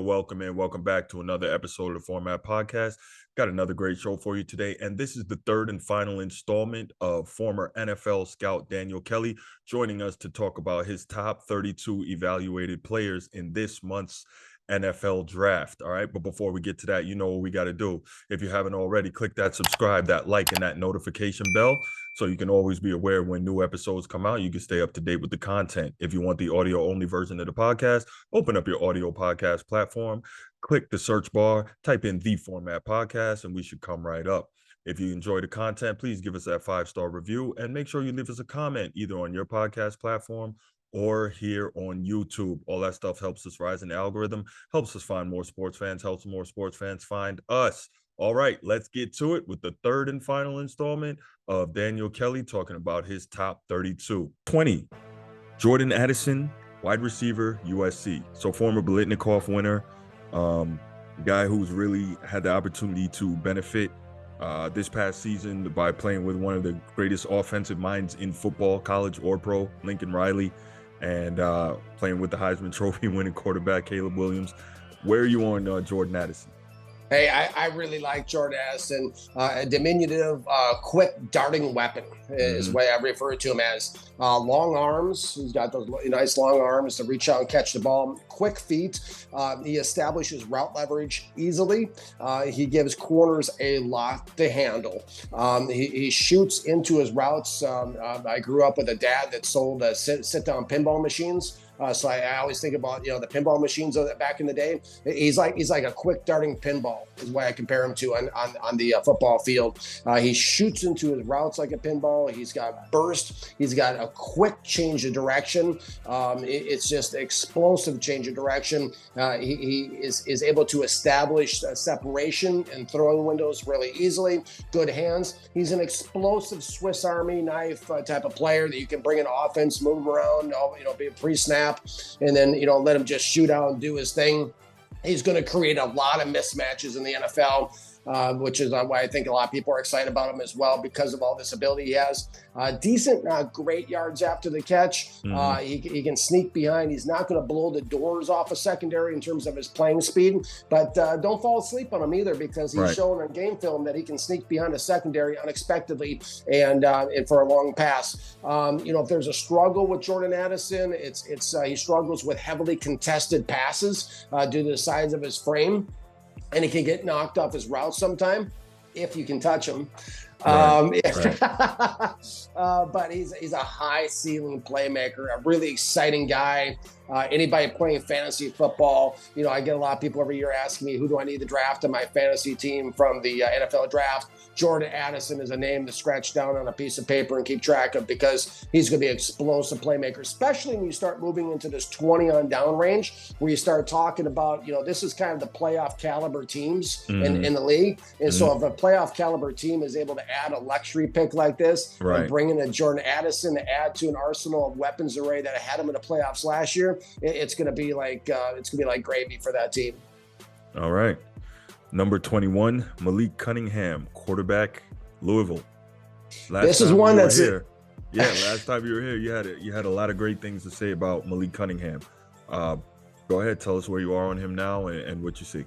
welcome in. Welcome back to another episode of the Format Podcast. Got another great show for you today, and this is the third and final installment of former NFL scout Daniel Kelly joining us to talk about his top 32 evaluated players in this month's NFL draft. All right, but before we get to that, you know what we got to do. If you haven't already, click that subscribe, that like, and that notification bell so you can always be aware when new episodes come out. You can stay up to date with the content. If you want the audio only version of the podcast, open up your audio podcast platform, click the search bar, type in the Format Podcast, and we should come right up. If you enjoy the content, please give us that 5-star review and make sure you leave us a comment either on your podcast platform or here on YouTube. All that stuff helps us rise in the algorithm, helps us find more sports fans, helps more sports fans find us. All right, let's get to it with the third and final installment of Daniel Kelly talking about his top 32. 20, Jordan Addison, wide receiver, USC. So former Biletnikoff winner, guy who's really had the opportunity to benefit this past season by playing with one of the greatest offensive minds in football, college or pro, Lincoln Riley, and playing with the Heisman Trophy winning quarterback, Caleb Williams. Where are you on Jordan Addison? Hey, I really like Jordan Addison. A diminutive, quick darting weapon is the way I refer to him as. Long arms. He's got those nice long arms to reach out and catch the ball. Quick feet. He establishes route leverage easily. He gives corners a lot to handle. He shoots into his routes. I grew up with a dad that sold sit-down pinball machines. So I always think about, the pinball machines of that back in the day. He's like a quick darting pinball is the way I compare him to on the football field. He shoots into his routes like a pinball. He's got burst. He's got a quick change of direction. It's just explosive change of direction. He is able to establish a separation and throwing windows really easily. Good hands. He's an explosive Swiss Army knife type of player that you can bring in offense, move him around, be a pre-snap. And then, let him just shoot out and do his thing. He's going to create a lot of mismatches in the NFL, which is why I think a lot of people are excited about him as well because of all this ability he has. Decent, great yards after the catch. He can sneak behind. He's not going to blow the doors off a secondary in terms of his playing speed, but don't fall asleep on him either because he's shown on game film that he can sneak behind a secondary unexpectedly and for a long pass. If there's a struggle with Jordan Addison, it's he struggles with heavily contested passes due to the size of his frame. And he can get knocked off his route sometime if you can touch him. But he's a high ceiling playmaker, a really exciting guy. Anybody playing fantasy football, I get a lot of people every year asking me, who do I need to draft on my fantasy team from the NFL draft? Jordan Addison is a name to scratch down on a piece of paper and keep track of because he's going to be an explosive playmaker, especially when you start moving into this 20 on down range where you start talking about, this is kind of the playoff caliber teams in the league. And so if a playoff caliber team is able to add a luxury pick like this and bring in a Jordan Addison to add to an arsenal of weapons array that had him in the playoffs last year, it's going to be like gravy for that team. All right. Number 21, Malik Cunningham, quarterback, Louisville. Last time you were here, you had a lot of great things to say about Malik Cunningham. Go ahead, tell us where you are on him now and what you see.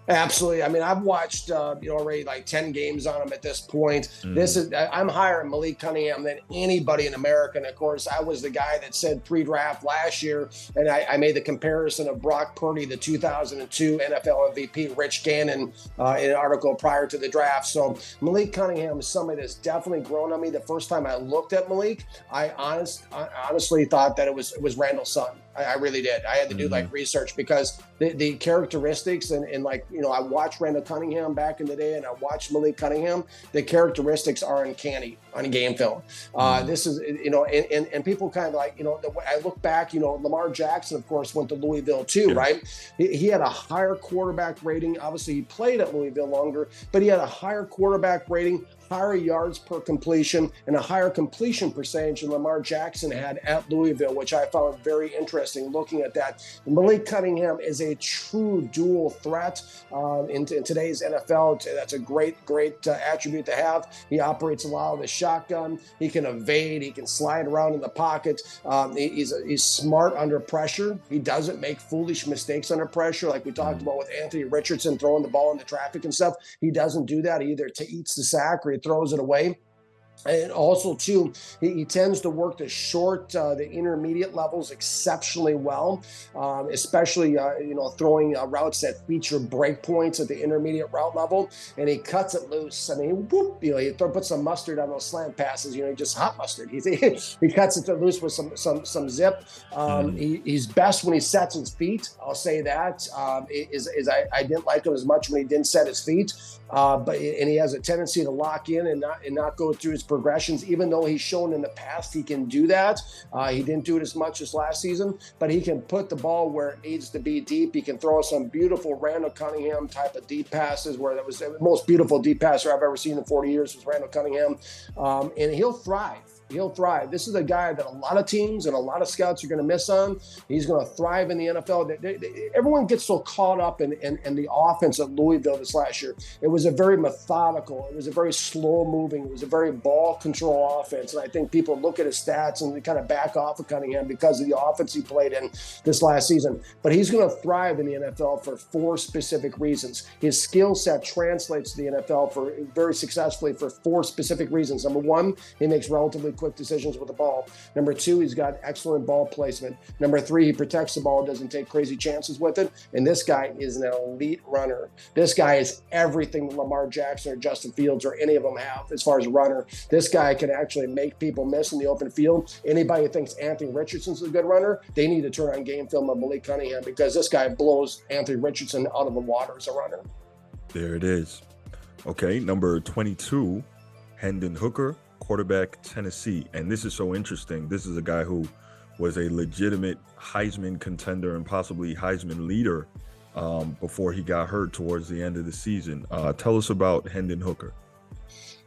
Absolutely. I mean, I've watched already like 10 games on him at this point. I'm higher on Malik Cunningham than anybody in America. And of course, I was the guy that said pre-draft last year, and I made the comparison of Brock Purdy, the 2002 NFL MVP, Rich Gannon, in an article prior to the draft. So Malik Cunningham is somebody that's definitely grown on me. The first time I looked at Malik, I honestly thought that it was Randall's son. I really did. I had to do research because the characteristics and I watched Randall Cunningham back in the day and I watched Malik Cunningham. The characteristics are uncanny on game film. This is, and people kind of I look back, Lamar Jackson, of course, went to Louisville too, right? He had a higher quarterback rating. Obviously, he played at Louisville longer, but he had a higher quarterback rating, higher yards per completion, and a higher completion percentage than Lamar Jackson had at Louisville, which I found very interesting looking at that. And Malik Cunningham is a true dual threat in today's NFL. That's a great attribute to have. He operates a lot of the shot. shotgun. He can evade. He can slide around in the pocket. He's smart under pressure. He doesn't make foolish mistakes under pressure, like we talked about with Anthony Richardson throwing the ball into traffic and stuff. He doesn't do that. He either eats the sack or he throws it away. And also, too, he tends to work the short, the intermediate levels exceptionally well, especially, throwing routes that feature break points at the intermediate route level. And he cuts it loose. I mean, he puts some mustard on those slant passes, just hot mustard. He cuts it loose with some zip. He's best when he sets his feet. I'll say that. I didn't like him as much when he didn't set his feet. But he has a tendency to lock in and not go through his progressions, even though he's shown in the past he can do that. He didn't do it as much as last season, but he can put the ball where it needs to be deep. He can throw some beautiful Randall Cunningham type of deep passes, where that was the most beautiful deep passer I've ever seen in 40 years was Randall Cunningham. And he'll thrive. He'll thrive. This is a guy that a lot of teams and a lot of scouts are going to miss on. He's going to thrive in the NFL. Everyone gets so caught up in the offense at Louisville this last year. It was a very methodical, it was a very slow moving, it was a very ball control offense. And I think people look at his stats and they kind of back off of Cunningham because of the offense he played in this last season. But he's going to thrive in the NFL for 4 specific reasons. His skill set translates to the NFL very successfully for 4 specific reasons. Number 1, he makes relatively quick decisions with the ball. Number 2, he's got excellent ball placement. Number 3, he protects the ball, doesn't take crazy chances with it. And this guy is an elite runner. This guy is everything that Lamar Jackson or Justin Fields or any of them have as far as runner. This guy can actually make people miss in the open field. Anybody who thinks Anthony Richardson's a good runner, they need to turn on game film of Malik Cunningham, because this guy blows Anthony Richardson out of the water as a runner. There it is. Okay, number 22, Hendon Hooker, quarterback, Tennessee. And this is so interesting. This is a guy who was a legitimate Heisman contender and possibly Heisman leader before he got hurt towards the end of the season. Tell us about Hendon Hooker.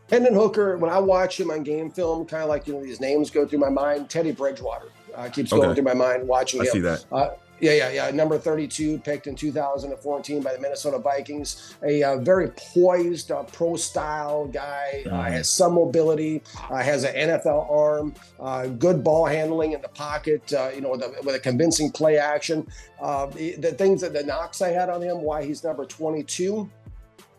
Hendon Hooker, when I watch him on game film, kind of like, these names go through my mind. Teddy Bridgewater keeps going through my mind watching him. I see that. Yeah. Number 32, picked in 2014 by the Minnesota Vikings. A very poised, pro-style guy. Has some mobility. Has an NFL arm. Good ball handling in the pocket. With a convincing play action. The knocks I had on him, why he's number 22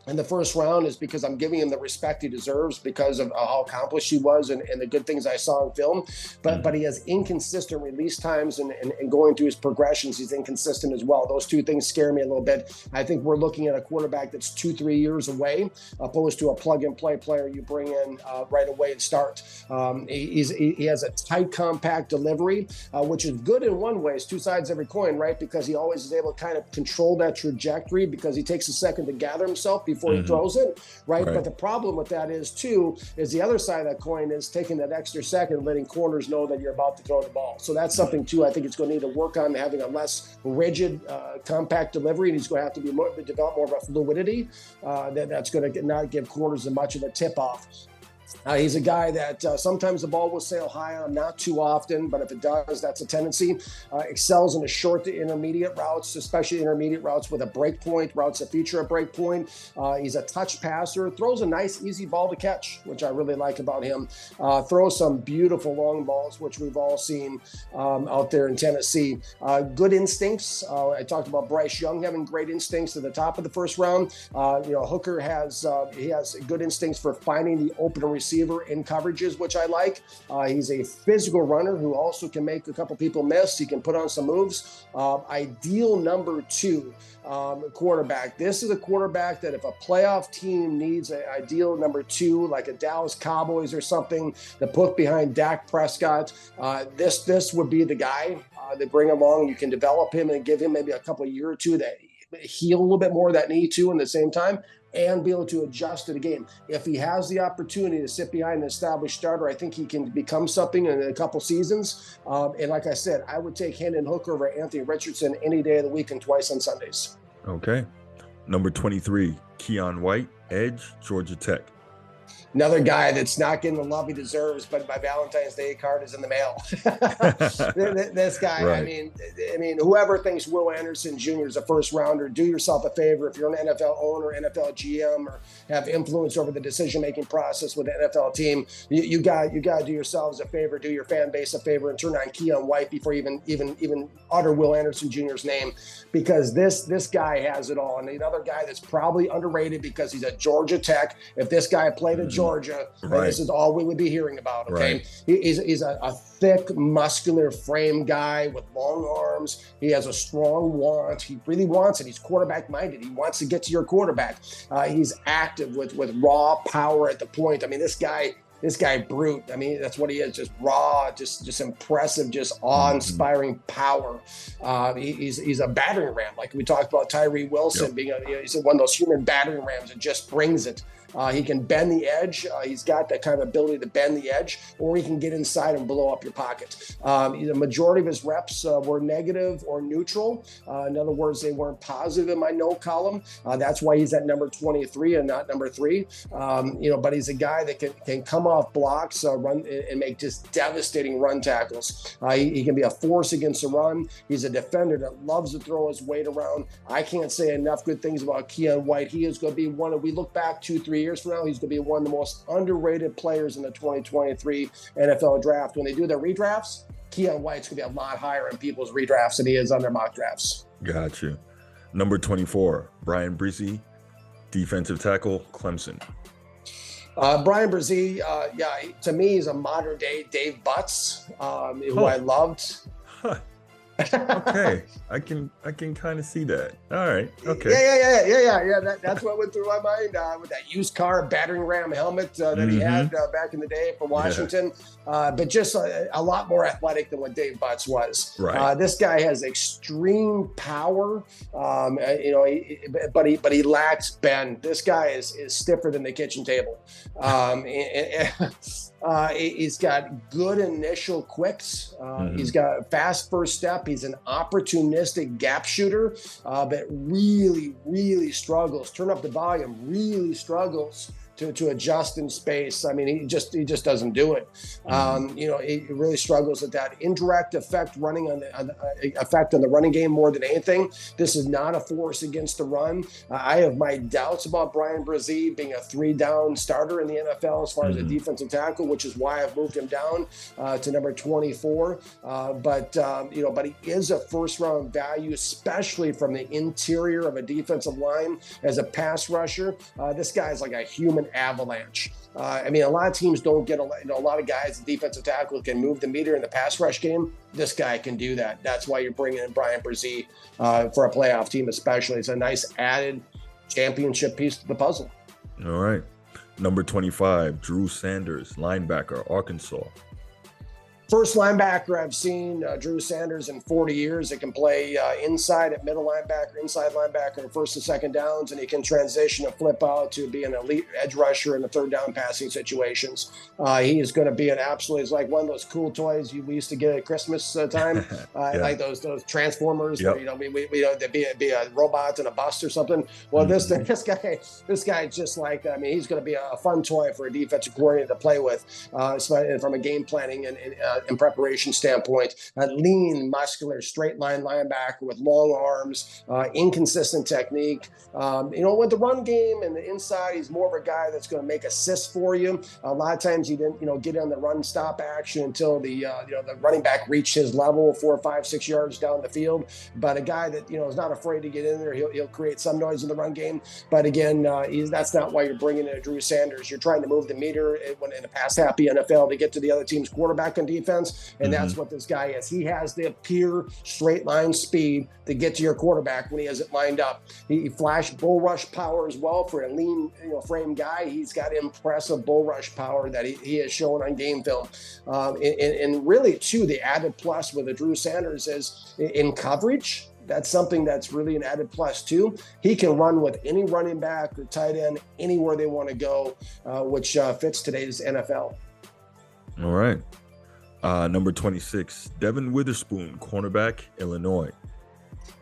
in the first round, is because I'm giving him the respect he deserves because of how accomplished he was and the good things I saw in film. But he has inconsistent release times and going through his progressions, he's inconsistent as well. Those 2 things scare me a little bit. I think we're looking at a quarterback that's 2-3 years away, opposed to a plug-and-play player you bring in right away and start. He has a tight, compact delivery, which is good in one way. It's 2 sides of every coin, right? Because he always is able to kind of control that trajectory, because he takes a second to gather himself before he throws it, right? But the problem with that is the other side of that coin is taking that extra second, letting corners know that you're about to throw the ball. So that's something too I think it's going to need to work on, having a less rigid, compact delivery. And he's going to have to develop more of a fluidity that's going to not give corners as much of a tip off. He's a guy that sometimes the ball will sail high on, not too often, but if it does, that's a tendency. Excels in the short to intermediate routes, especially intermediate routes with a break point, routes that feature a break point. He's a touch passer, throws a nice, easy ball to catch, which I really like about him. Throws some beautiful long balls, which we've all seen out there in Tennessee. Good instincts. I talked about Bryce Young having great instincts at the top of the first round. Hooker has good instincts for finding the open receiver in coverages, which I like. He's a physical runner who also can make a couple people miss. He can put on some moves. Ideal number 2 quarterback. This is a quarterback that if a playoff team needs an ideal number 2, like a Dallas Cowboys or something, to put behind Dak Prescott, this would be the guy to bring along. You can develop him and give him maybe a couple of year or 2 that heal a little bit more of that knee too, in the same time, and be able to adjust to the game. If he has the opportunity to sit behind an established starter, I think he can become something in a couple seasons. And like I said, I would take Hendon Hooker over Anthony Richardson any day of the week and twice on Sundays. Okay. Number 23, Keion White, edge, Georgia Tech. Another guy that's not getting the love he deserves, but my Valentine's Day card is in the mail. This guy, Right. I mean, whoever thinks Will Anderson Jr. is a first rounder, do yourself a favor. If you're an NFL owner, NFL GM, or have influence over the decision-making process with the NFL team, you got to do yourselves a favor, do your fan base a favor, and turn on Keon White before you even utter Will Anderson Jr.'s name, because this guy has it all. And another guy that's probably underrated because he's at Georgia Tech. If this guy played at Georgia, Right. this is all we would be hearing about. Okay, Right. He's a thick, muscular frame guy with long arms. He has a strong want. He really wants it. He's quarterback minded. He wants to get to your quarterback. He's active with raw power at the point. I mean, this guy brute. I mean, that's what he is, just raw, just impressive, just awe-inspiring power. He's a battering ram, like we talked about Tyree Wilson being he's one of those human battering rams that just brings it. He can bend the edge. He's got that kind of ability to bend the edge, or he can get inside and blow up your pocket. The majority of his reps were negative or neutral. In other words, they weren't positive in my no column. That's why he's at number 23 and not number 3. But he's a guy that can come off blocks, run and make just devastating run tackles. He can be a force against the run. He's a defender that loves to throw his weight around. I can't say enough good things about Keon White. He is going to be one of, we look back 2-3 years from now, he's going to be one of the most underrated players in the 2023 NFL draft. When they do their redrafts, Keon White's going to be a lot higher in people's redrafts than he is on their mock drafts. Got you. Number 24, Bryan Bresee, defensive tackle, Clemson. Bryan Bresee, to me, he's a modern day Dave Butts, who I loved. Huh. Okay, I can kind of see that. All right. Okay. Yeah. That's what went through my mind with that used car battering ram helmet that he had back in the day for Washington. But just a lot more athletic than what Dave Butts was. Right. This guy has extreme power, but he lacks bend. This guy is stiffer than the kitchen table. He's got good initial quicks. He's got a fast first step. He's an opportunistic gap shooter, but really, really struggles. Turn up the volume. Really struggles to adjust in space. I mean, he just doesn't do it. He really struggles with that indirect effect running on the running game more than anything. This is not a force against the run. I have my doubts about Bryan Bresee being a 3-down starter in the NFL as far as a defensive tackle, which is why I've moved him down to number 24. But he is a first-round value, especially from the interior of a defensive line as a pass rusher. This guy is like a human avalanche. A lot of teams don't get a lot of guys, defensive tackles, can move the meter in the pass rush game. This guy can do that. That's why you're bringing in Bryan Bresee for a playoff team, especially. It's a nice added championship piece to the puzzle. All right. Number 25, Drew Sanders, linebacker, Arkansas. First linebacker I've seen, Drew Sanders, in 40 years. He can play inside at middle linebacker, inside linebacker, first and second downs, and he can transition and flip out to be an elite edge rusher in the third down passing situations. He is going to be he's like one of those cool toys we used to get at Christmas time, like those Transformers. Yep. Where, there'd be a robot and a bus or something. Well, this guy just like, he's going to be a fun toy for a defensive coordinator to play with, from a game planning and preparation standpoint. A lean, muscular, straight line linebacker with long arms, inconsistent technique. With the run game and the inside, he's more of a guy that's going to make assists for you. A lot of times he didn't, get on the run stop action until the running back reached his level 4, 5, 6 yards down the field. But a guy that, is not afraid to get in there. He'll create some noise in the run game. But again, that's not why you're bringing in a Drew Sanders. You're trying to move the meter in a pass-happy NFL to get to the other team's quarterback on defense. And that's what this guy is. He has the pure straight line speed to get to your quarterback when he has it lined up. He flashed bull rush power as well for a lean, frame guy. He's got impressive bull rush power that he has shown on game film. And really, too, the added plus with a Drew Sanders is in coverage. That's something that's really an added plus too. He can run with any running back or tight end anywhere they want to go, which fits today's NFL. All right. Number 26, Devin Witherspoon, cornerback, Illinois.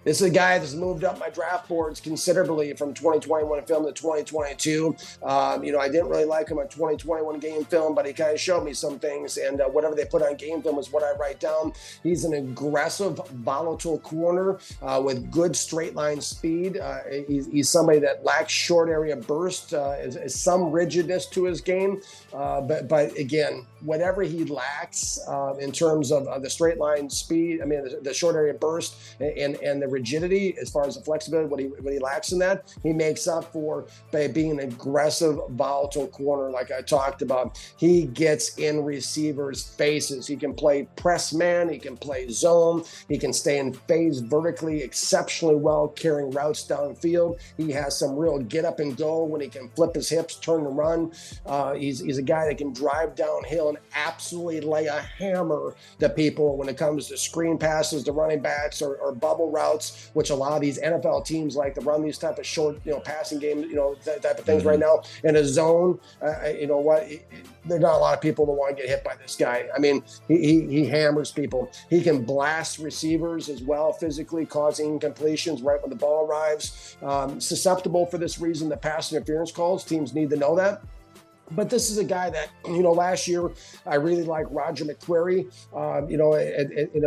This is a guy that's moved up my draft boards considerably from 2021 film to 2022. I didn't really like him on 2021 game film, but he kind of showed me some things, and whatever they put on game film is what I write down. He's an aggressive, volatile corner with good straight line speed. He's somebody that lacks short area burst, is some rigidness to his game, but again, whatever he lacks in terms of the straight line speed, the short area burst and the rigidity as far as the flexibility, what he lacks in that, he makes up for by being an aggressive, volatile corner like I talked about. He gets in receivers' faces. He can play press man, he can play zone, he can stay in phase vertically exceptionally well, carrying routes downfield. He has some real get up and go when he can flip his hips, turn and run. He's a guy that can drive downhill and absolutely lay a hammer to people when it comes to screen passes to running backs or bubble routes, which a lot of these NFL teams like to run these type of short, passing games, that type of things right now. In a zone, there's not a lot of people that want to get hit by this guy. He hammers people. He can blast receivers as well, physically causing incompletions right when the ball arrives. Susceptible for this reason to pass interference calls. Teams need to know that. But this is a guy that, last year I really like Roger McQuarrie.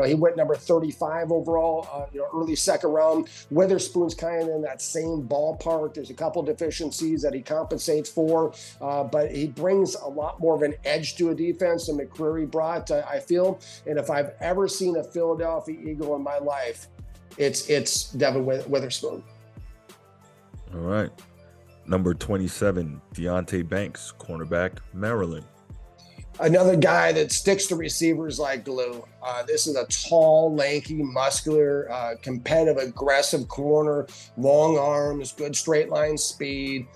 He went number 35 overall, early second round. Witherspoon's kind of in that same ballpark. There's a couple deficiencies that he compensates for, but he brings a lot more of an edge to a defense than McQuarrie brought, I feel. And if I've ever seen a Philadelphia Eagle in my life, it's Devin Witherspoon. All right. Number 27, Deonte Banks, cornerback, Maryland. Another guy that sticks to receivers like glue. This is a tall, lanky, muscular, competitive, aggressive corner, long arms, good straight line speed,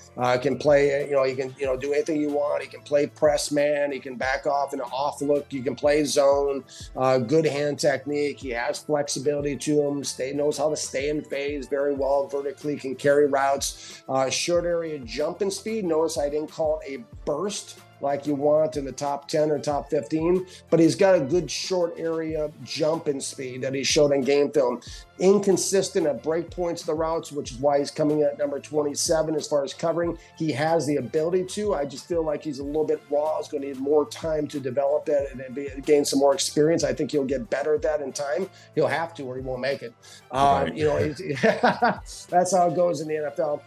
can play, he can, do anything you want. He can play press man. He can back off in an off look. You can play zone, good hand technique. He has flexibility to him. Knows how to stay in phase very well vertically, can carry routes, short area jumping speed. Notice I didn't call it a burst like you want in the top 10 or top 15, but he's got a good short area jumping speed that he showed in game film. Inconsistent at break points of the routes, which is why he's coming at number 27 as far as covering. He has the ability to. I just feel like he's a little bit raw. He's going to need more time to develop that and gain some more experience. I think he'll get better at that in time. He'll have to, or he won't make it. Right. That's how it goes in the NFL.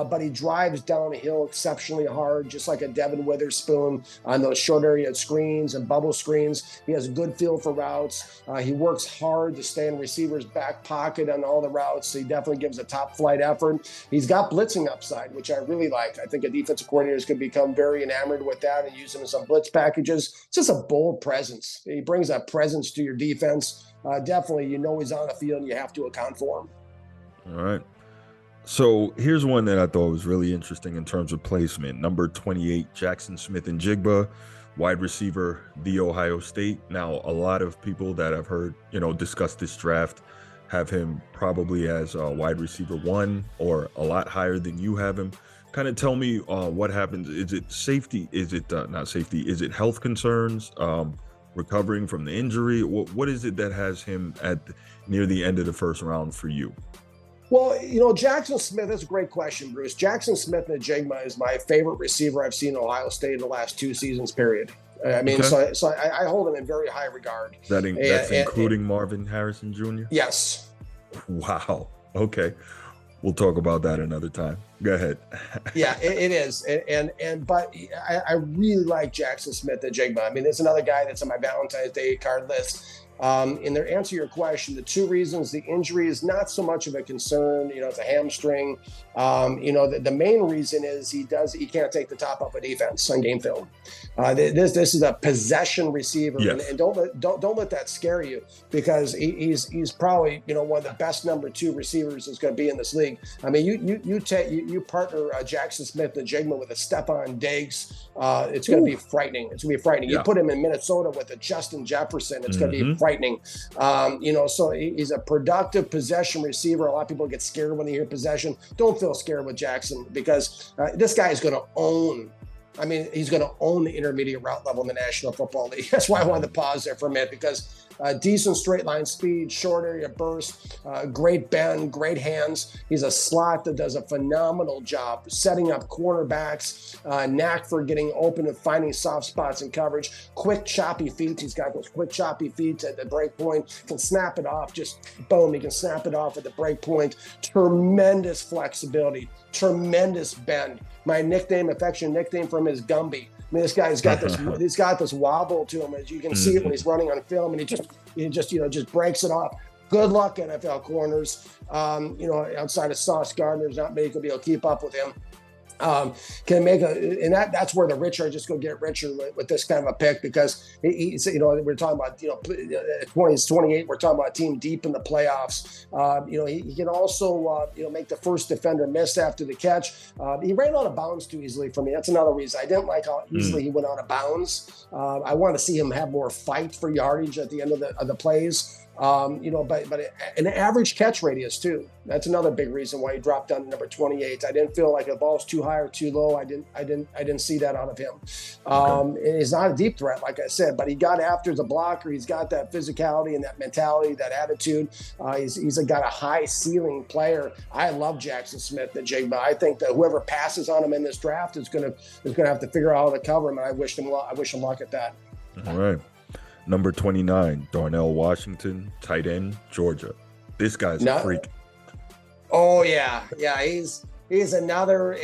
But he drives down a hill exceptionally hard, just like a Devin Witherspoon on those short area screens and bubble screens. He has a good feel for routes. He works hard to stay in receivers' back pocket on all the routes. So he definitely gives a top flight effort. He's got blitzing upside, which I really like. I think a defensive coordinator could become very enamored with that and use him in some blitz packages. It's just a bold presence. He brings a presence to your defense. Definitely, he's on the field and you have to account for him. All right. So here's one that I thought was really interesting in terms of placement. Number 28, Jackson Smith-Njigba, wide receiver, The Ohio State. Now, a lot of people that I've heard, discuss this draft have him probably as a wide receiver 1 or a lot higher than you have him. Kind of tell me what happens. Is it safety? Is it not safety? Is it health concerns? Recovering from the injury? What is it that has him at near the end of the first round for you? Well, Jackson Smith, that's a great question, Bruce. Jackson Smith-Njigba is my favorite receiver I've seen in Ohio State in the last 2 seasons, period. Okay. So I hold him in very high regard. That's including Marvin Harrison Jr.? Yes. Wow. Okay. We'll talk about that another time. Go ahead. Yeah, it is. But I really like Jackson Smith-Njigba. There's another guy that's on my Valentine's Day card list. In their answer to your question, the 2 reasons the injury is not so much of a concern, it's a hamstring. The main reason is he can't take the top off a defense on game film. This is a possession receiver, yes. and don't let that scare you, because he's probably one of the best number 2 receivers that's going to be in this league. You partner Jackson Smith-Njigba with a Stephon Diggs, it's going to be frightening. It's going to be frightening. Yeah. You put him in Minnesota with a Justin Jefferson, it's going to be frightening. So he's a productive possession receiver. A lot of people get scared when they hear possession. Don't feel scared with Jackson, because this guy is going to own. He's going to own the intermediate route level in the National Football League. That's why I wanted to pause there for a minute, because decent straight line speed, short area burst, great bend, great hands. He's a slot that does a phenomenal job setting up cornerbacks, knack for getting open and finding soft spots in coverage, quick choppy feet. He's got those quick choppy feet at the break point, can snap it off, just boom, he can snap it off at the break point. Tremendous flexibility, tremendous bend. My affectionate nickname for him is Gumby. I mean, this guy's got this. He's got this wobble to him, as you can see it when he's running on film, and he just breaks it off. Good luck, NFL corners. Outside of Sauce Gardner, there's not many going to be able to keep up with him. Can make that's where the rich are just going to get richer with this kind of a pick, because he's, we're talking about, 28, we're talking about a team deep in the playoffs. He can also, make the first defender miss after the catch. He ran out of bounds too easily for me. That's another reason. I didn't like how easily he went out of bounds. I want to see him have more fight for yardage at the end of the plays. But an average catch radius too. That's another big reason why he dropped down to number 28. I didn't feel like the ball's too high or too low. I didn't see that out of him. And he's not a deep threat, like I said, but he got after the blocker. He's got that physicality and that mentality, that attitude. He's got a high ceiling player. I love Jackson Smith, but I think that whoever passes on him in this draft is gonna have to figure out how to cover him. And I wish him luck at that. All right. Number 29, Darnell Washington, tight end, Georgia. This guy's a freak. Oh, yeah. Yeah, he's another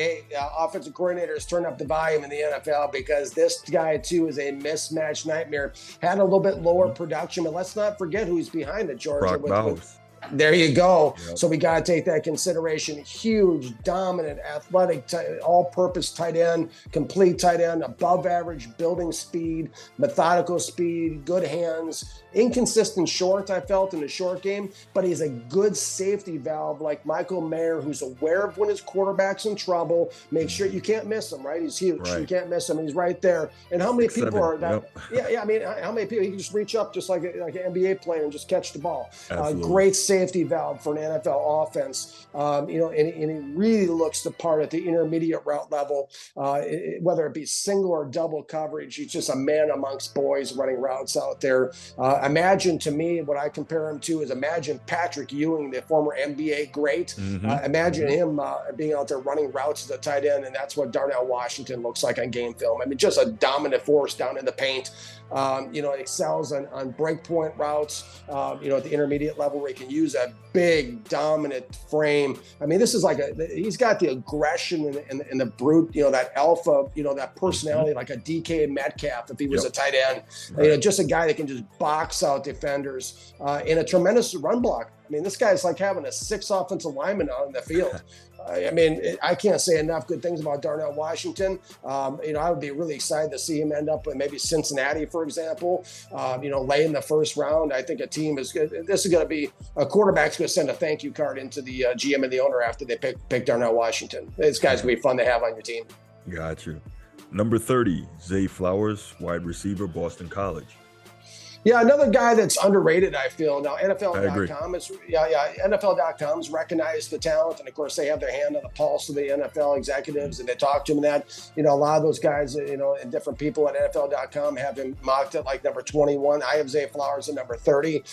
offensive coordinator has turned up the volume in the NFL, because this guy, too, is a mismatch nightmare. Had a little bit lower production, but let's not forget who's behind it, Georgia. Brock Bowers. There you go. Yep. So we got to take that consideration. Huge, dominant, athletic, all-purpose tight end, complete tight end, above average building speed, methodical speed, good hands, inconsistent short, I felt, in the short game, but he's a good safety valve like Michael Mayer, who's aware of when his quarterback's in trouble. Make sure you can't miss him, right? He's huge. Right. You can't miss him. He's right there. And how many people are that? Yep. Yeah. I mean, how many people, he can just reach up just like an NBA player and just catch the ball. Great safety valve for an NFL offense. And he really looks the part at the intermediate route level, whether it be single or double coverage. He's just a man amongst boys running routes out there. Imagine, to me, what I compare him to is, imagine Patrick Ewing, the former NBA great. Imagine him being out there running routes as a tight end, and that's what Darnell Washington looks like on game film. I mean, just a dominant force down in the paint. Excels on breakpoint routes, at the intermediate level, where he can use a big, dominant frame. I mean, this is he's got the aggression and the brute, that alpha, that personality, like a DK Metcalf if he was a tight end. Right. Just a guy that can just box out defenders in a tremendous run block. I mean, this guy's like having a 6 offensive lineman out in the field. I mean, I can't say enough good things about Darnell Washington. I would be really excited to see him end up with maybe Cincinnati, for example, late in the first round. I think a team is good. This is going to be a quarterback's going to send a thank you card into the GM and the owner after they pick Darnell Washington. This guy's going to be fun to have on your team. Got you. Number 30, Zay Flowers, wide receiver, Boston College. Yeah, another guy that's underrated, I feel. Now, NFL.com NFL's recognized the talent, and of course, they have their hand on the pulse of the NFL executives, and they talk to them. And that, a lot of those guys, and different people at NFL.com have him mocked at like number 21. I have Zay Flowers at number 30.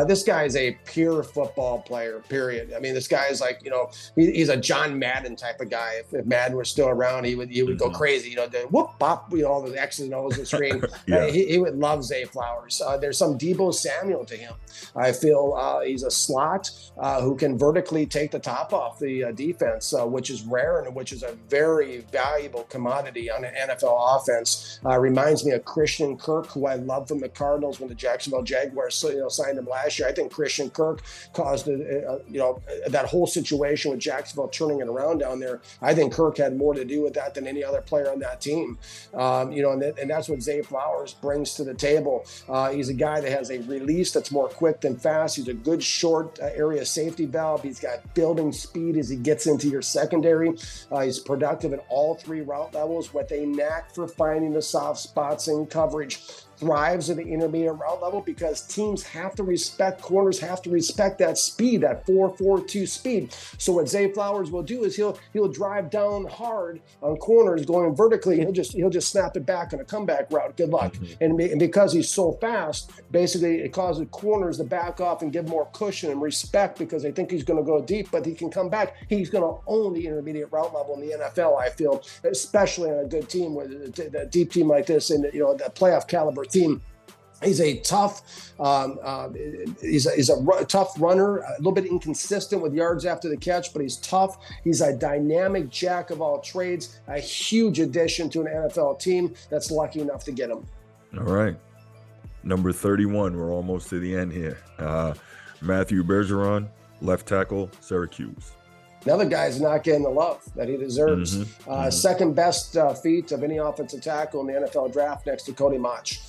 This guy is a pure football player, period. I mean, this guy is like, he's a John Madden type of guy. If Madden were still around, he would go crazy. The whoop bop, all the X's and O's on the screen. He would love Zay Flowers. There's some Deebo Samuel to him. I feel he's a slot who can vertically take the top off the defense, which is rare and which is a very valuable commodity on an NFL offense. Reminds me of Christian Kirk, who I love from the Cardinals when the Jacksonville Jaguars signed him last year. I think Christian Kirk caused that whole situation with Jacksonville turning it around down there. I think Kirk had more to do with that than any other player on that team. And that's what Zay Flowers brings to the table. He's a guy that has a release that's more quick than fast. He's a good short area safety valve. He's got building speed as he gets into your secondary. He's productive at all 3 route levels with a knack for finding the soft spots in coverage. thrives at the intermediate route level because teams have to respect, corners have to respect that speed, that 4.42 speed. So what Zay Flowers will do is he'll drive down hard on corners going vertically. He'll just snap it back on a comeback route. Good luck. And because he's so fast, basically it causes corners to back off and give more cushion and respect because they think he's going to go deep, but he can come back. He's going to own the intermediate route level in the NFL, I feel, especially on a good team with a deep team like this and, you know, the playoff caliber team. He's a tough, he's a tough runner, a little bit inconsistent with yards after the catch, but he's tough. He's a dynamic jack of all trades, a huge addition to an NFL team that's lucky enough to get him. All right. Number 31, we're almost to the end here. Matthew Bergeron, left tackle, Syracuse. Another guy's not getting the love that he deserves. Second best feat of any offensive tackle in the NFL draft next to Cody Mauch.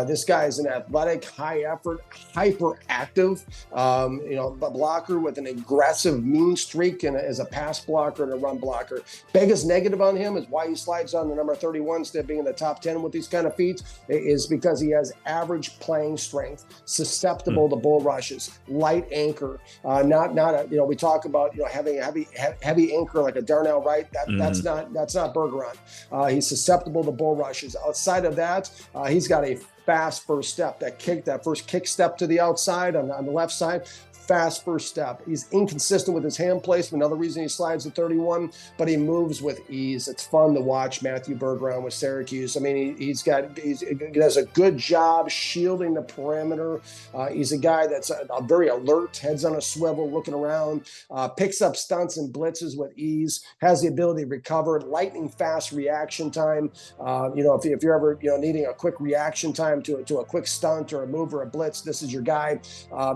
This guy is an athletic, high effort, hyperactive, blocker with an aggressive mean streak and as a pass blocker and a run blocker. Biggest negative on him is why he slides on the number 31 instead of being in the top 10 with these kind of feats is because he has average playing strength, susceptible to bull rushes, light anchor, we talk about, having a heavy anchor like a Darnell Wright. That's not Bergeron. He's susceptible to bull rushes. Outside of that, he's got a fast first step, that first kick step to the outside on the left side. Fast first step. He's inconsistent with his hand placement. Another reason he slides to 31, but he moves with ease. It's fun to watch Matthew Bergeron with Syracuse. I mean, he does a good job shielding the perimeter. He's a guy that's very alert, heads on a swivel, looking around, picks up stunts and blitzes with ease, has the ability to recover, lightning fast reaction time. If you're ever needing a quick reaction time to a quick stunt or a move or a blitz, this is your guy.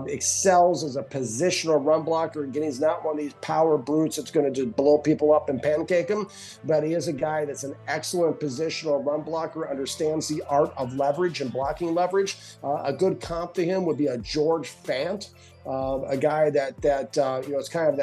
Excels as a positional run blocker. Again, he's not one of these power brutes that's going to just blow people up and pancake them, but he is a guy that's an excellent positional run blocker, understands the art of leverage and blocking leverage. A good comp to him would be a George Fant. A guy that it's kind of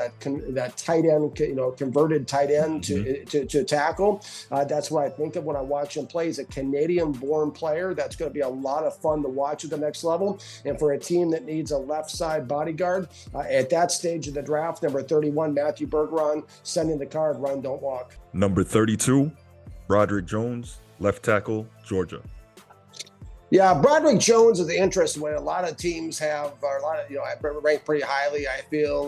that tight end, converted tight end to tackle. That's what I think of when I watch him play. He's a Canadian-born player. That's going to be a lot of fun to watch at the next level. And for a team that needs a left side bodyguard at that stage of the draft, number 31, Matthew Bergeron, sending the card, run, don't walk. Number 32, Broderick Jones, left tackle, Georgia. Yeah, Broderick Jones is the interesting one. A lot of teams have ranked pretty highly. I feel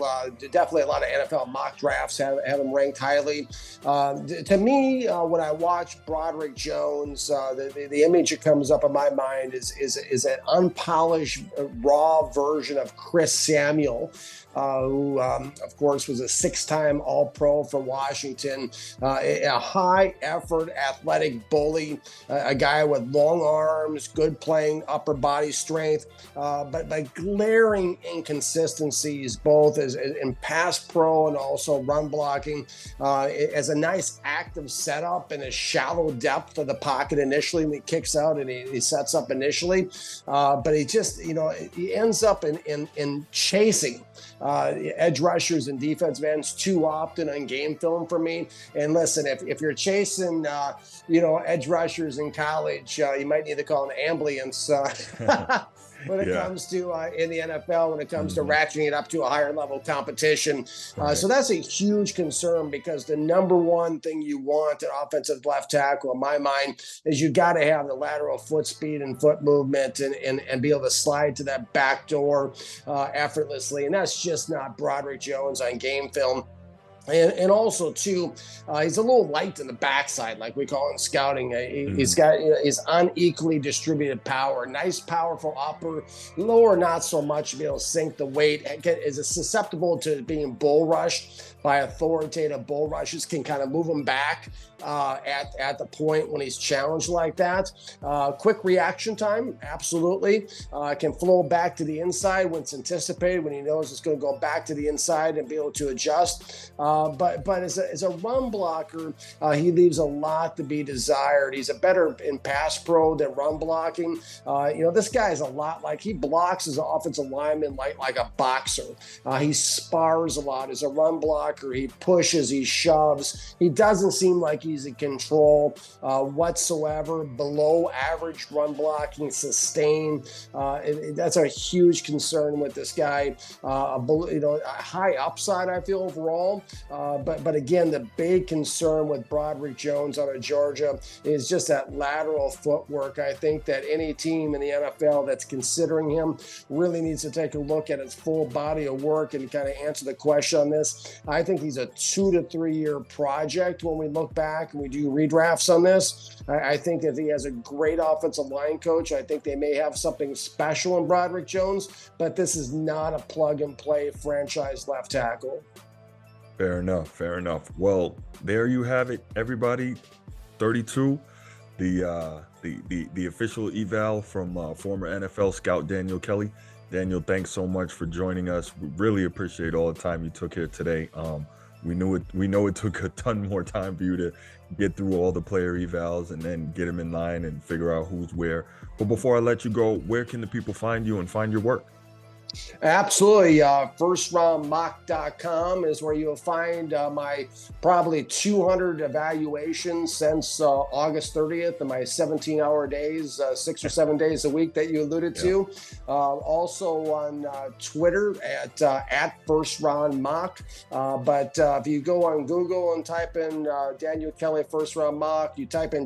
definitely a lot of NFL mock drafts have him ranked highly. To me, when I watch Broderick Jones, the image that comes up in my mind is an unpolished, raw version of Chris Samuel. Who, of course, was a 6-time All-Pro for Washington, a high-effort athletic bully, a guy with long arms, good playing upper body strength, but by glaring inconsistencies, both as in pass pro and also run blocking, as a nice active setup and a shallow depth of the pocket initially when he kicks out and he sets up initially, but he just, he ends up in chasing edge rushers and defensive ends too often on game film for me. And listen, if you're chasing, edge rushers in college, you might need to call an ambulance when it comes to in the NFL, when it comes to ratcheting it up to a higher level competition. So that's a huge concern because the number one thing you want an offensive left tackle, in my mind, is you got to have the lateral foot speed and foot movement and be able to slide to that back door effortlessly. And that's just not Broderick Jones on game film. And also, too, he's a little light in the backside, like we call it in scouting. He's got his unequally distributed power. Nice, powerful upper, lower, not so much to be able to sink the weight. Is susceptible to being bull rushed by authoritative bull rushes, can kind of move him back at the point when he's challenged like that. Quick reaction time, absolutely. Can flow back to the inside when it's anticipated, when he knows it's going to go back to the inside and be able to adjust. But as a run blocker, he leaves a lot to be desired. He's a better in pass pro than run blocking. This guy is a lot like he blocks as an offensive lineman like a boxer. He spars a lot as a run blocker. He pushes, he shoves. He doesn't seem like he's in control whatsoever. Below average run blocking, sustain. That's a huge concern with this guy. A high upside, I feel, overall. But again, the big concern with Broderick Jones out of Georgia is just that lateral footwork. I think that any team in the NFL that's considering him really needs to take a look at his full body of work and kind of answer the question on this. I think he's a 2 to 3 year project when we look back and we do redrafts on this. I think if he has a great offensive line coach, I think they may have something special in Broderick Jones, but this is not a plug and play franchise left tackle. Fair enough. Well, there you have it, everybody. 32, the official eval from former NFL scout Daniel Kelly. Daniel, thanks so much for joining us. We really appreciate all the time you took here today. We know it took a ton more time for you to get through all the player evals and then get them in line and figure out who's where. But before I let you go, where can the people find you and find your work? Absolutely. FirstRoundMock.com is where you'll find my probably 200 evaluations since August 30th and my 17-hour days, 6 or 7 days a week that you alluded to. Also on Twitter at FirstRoundMock. But if you go on Google and type in Daniel Kelly First Round Mock, you type in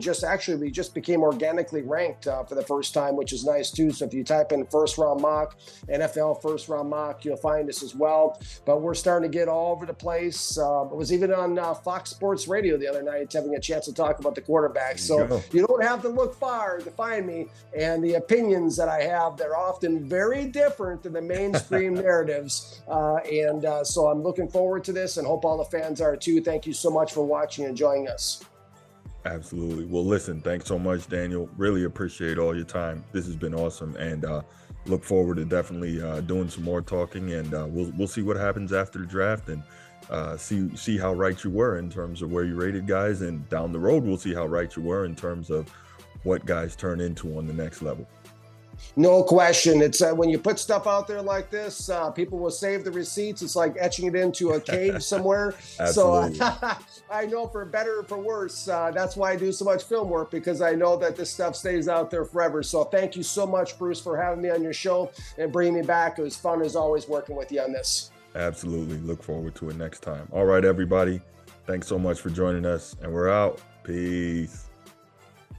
we just became organically ranked for the first time, which is nice too. So if you type in First Round Mock, NFL First Round Mock, you'll find us as well. But we're starting to get all over the place. It was even on Fox Sports Radio the other night, having a chance to talk about the quarterbacks. So you don't have to look far to find me. And the opinions that I have, they're often very different than the mainstream narratives. So I'm looking forward to this and hope all the fans are too. Thank you so much for watching and joining us. Absolutely. Well, listen, thanks so much, Daniel. Really appreciate all your time. This has been awesome. And look forward to definitely doing some more talking, and we'll see what happens after the draft and see how right you were in terms of where you rated guys, and down the road we'll see how right you were in terms of what guys turn into on the next level. No question. It's when you put stuff out there like this, people will save the receipts. It's like etching it into a cave somewhere. So I know for better or for worse, that's why I do so much film work, because I know that this stuff stays out there forever. So thank you so much, Bruce, for having me on your show and bringing me back. It was fun as always working with you on this. Absolutely. Look forward to it next time. All right, everybody. Thanks so much for joining us, and we're out. Peace.